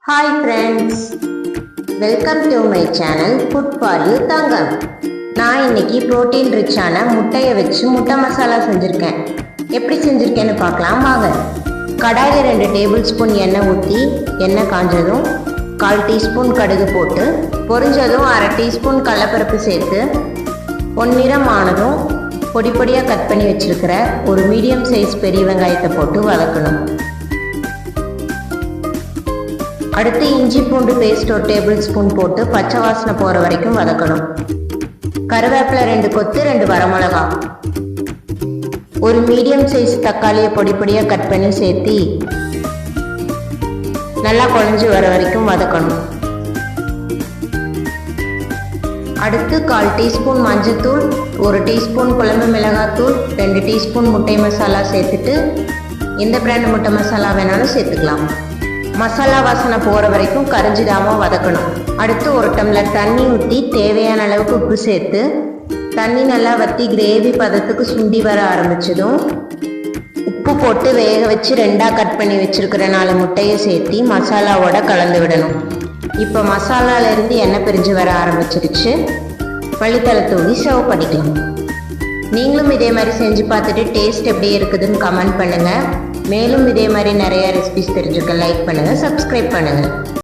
Hi friends, welcome to my channel food for you Thangam. நான் இன்னைக்கு protein ரிச்சான முட்டையை வச்சு முட்டை மசாலா செஞ்சுருக்கேன். எப்படி செஞ்சுருக்கேன்னு பார்க்கலாம் வாங்க. கடாயில் 2 டேபிள் ஸ்பூன் எண்ணெய் ஊற்றி எண்ணெய் காஞ்சதும் 1/4 டீஸ்பூன் கடுகு போட்டு பொரிஞ்சதும் 1/2 டீஸ்பூன் கடலைப்பருப்பு சேர்த்து பொன்னிறம் ஆனதும் பொடி பொடியாக கட் பண்ணி வச்சுருக்கிற ஒரு மீடியம் சைஸ் பெரிய வெங்காயத்தை போட்டு வதக்கணும். அடுத்து இஞ்சி பூண்டு பேஸ்ட் 1 டேபிள் ஸ்பூன் போட்டு பச்சை வாசனை போகிற வரைக்கும் வதக்கணும். கருவேப்பிலை 2 கொத்து, 2 வரமிளகா, ஒரு மீடியம் சைஸ் தக்காளியை பொடி பொடியாக கட் பண்ணி சேர்த்து நல்லா குழஞ்சி வர வரைக்கும் வதக்கணும். அடுத்து 1/4 டீஸ்பூன் மஞ்சத்தூள், 1 டீஸ்பூன் குழம்பு மிளகாத்தூள், 2 டீஸ்பூன் முட்டை மசாலா சேர்த்துட்டு எந்த பிராண்ட் முட்டை மசாலா வேணாலும் சேர்த்துக்கலாம். மசாலா வாசனை போகிற வரைக்கும் கரைஞ்சிடாமல் வதக்கணும். அடுத்து 1 டம்ளர் தண்ணி ஊற்றி தேவையான அளவுக்கு உப்பு சேர்த்து தண்ணி நல்லா வற்றி கிரேவி பதத்துக்கு சுண்டி வர ஆரம்பித்ததும் உப்பு போட்டு வேக வச்சு 2ஆக கட் பண்ணி வச்சுருக்கிற 4 முட்டையை சேர்த்து மசாலாவோட கலந்து விடணும். இப்போ மசாலாலேருந்து எண்ணெய் பிரிஞ்சு வர ஆரம்பிச்சிருச்சு. மல்லித்தழை தூவி சர்வ் பண்ணிக்கலாம். நீங்களும் இதே மாதிரி செஞ்சு பார்த்துட்டு டேஸ்ட் எப்படி இருக்குதுன்னு கமெண்ட் பண்ணுங்கள். மேலும் இதே மாதிரி நிறைய ரெசிபிஸ் தெரிஞ்சுக்க லைக் பண்ணுங்கள், சப்ஸ்கிரைப் பண்ணுங்கள்.